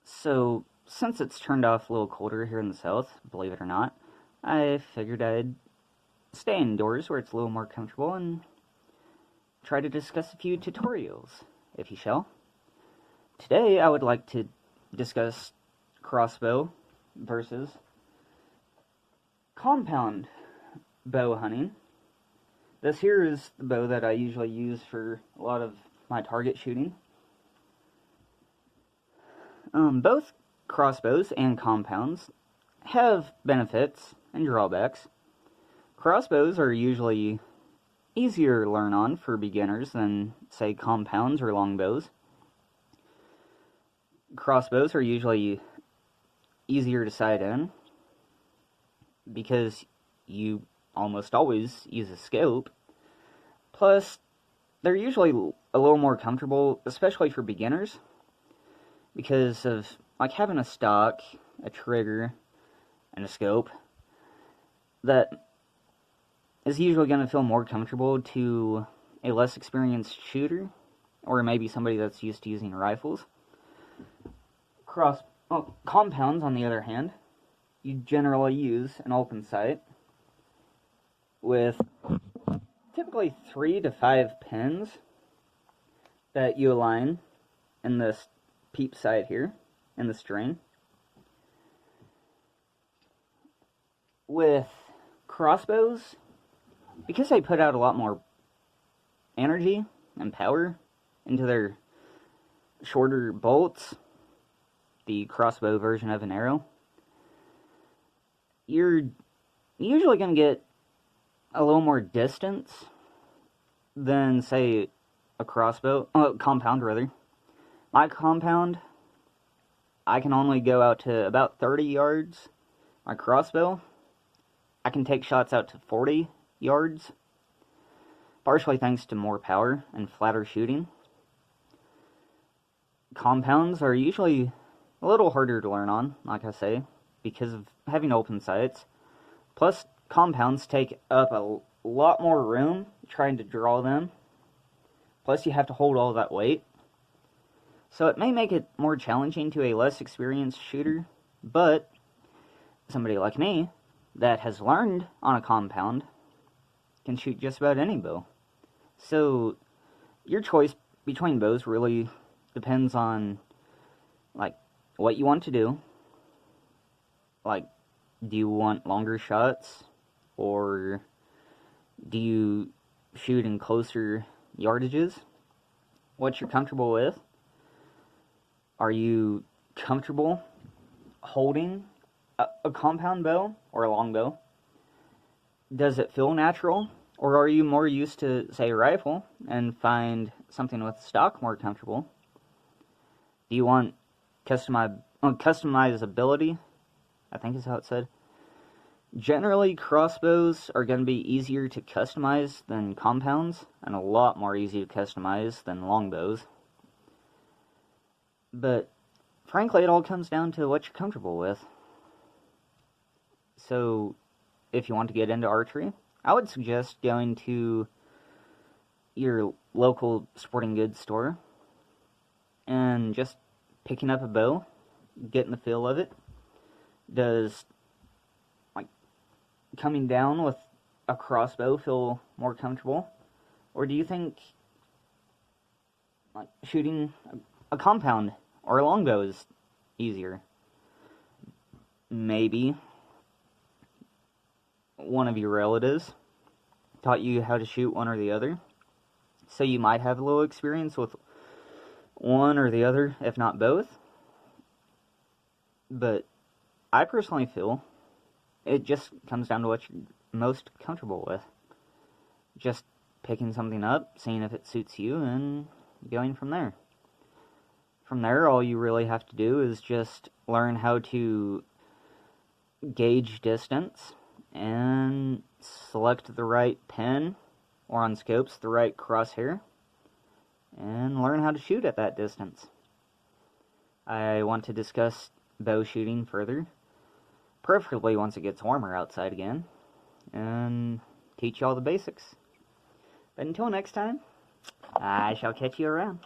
So, since it's turned off a little colder here in the south, believe it or not, I figured I'd stay indoors where it's a little more comfortable and try to discuss a few tutorials, if you shall. Today, I would like to discuss crossbow versus compound bow hunting. This here is the bow that I usually use for a lot of my target shooting. Both crossbows and compounds have benefits and drawbacks. Crossbows are usually easier to learn on for beginners than, say, compounds or longbows. Crossbows are usually easier to sight in because you almost always use a scope. Plus, they're usually a little more comfortable, especially for beginners, because of like having a stock, a trigger, and a scope that is usually going to feel more comfortable to a less experienced shooter, or maybe somebody that's used to using rifles. Compounds, on the other hand, you generally use an open sight with typically 3 to 5 pins that you align in this peep sight here in the string. With crossbows, because they put out a lot more energy and power into their shorter bolts, the crossbow version of an arrow, you're usually going to get a little more distance than, say, a compound rather. My compound, I can only go out to about 30 yards. My crossbow, I can take shots out to 40 yards, partially thanks to more power and flatter shooting. Compounds are usually a little harder to learn on, like I say, because of having open sights. Plus, compounds take up a lot more room trying to draw them. Plus, you have to hold all that weight. So it may make it more challenging to a less experienced shooter, but somebody like me that has learned on a compound can shoot just about any bow. So your choice between bows really depends on like what you want to do. Like, do you want longer shots, or do you shoot in closer yardages? What you're comfortable with? Are you comfortable holding a compound bow or a longbow? Does it feel natural? Or are you more used to, say, a rifle and find something with stock more comfortable? Do you want customizability? I think is how it's said. Generally, crossbows are going to be easier to customize than compounds, and a lot more easy to customize than longbows. But, frankly, it all comes down to what you're comfortable with. So, if you want to get into archery, I would suggest going to your local sporting goods store and just picking up a bow, getting the feel of it. Does, like, coming down with a crossbow feel more comfortable? Or do you think, like, shooting a compound or a longbow is easier? Maybe one of your relatives taught you how to shoot one or the other, so you might have a little experience with one or the other, if not both. But I personally feel it just comes down to what you're most comfortable with. Just picking something up, seeing if it suits you, and going from there. From there, all you really have to do is just learn how to gauge distance and select the right pin, or on scopes, the right crosshair, and learn how to shoot at that distance. I want to discuss bow shooting further, preferably once it gets warmer outside again, and teach you all the basics. But until next time, I shall catch you around.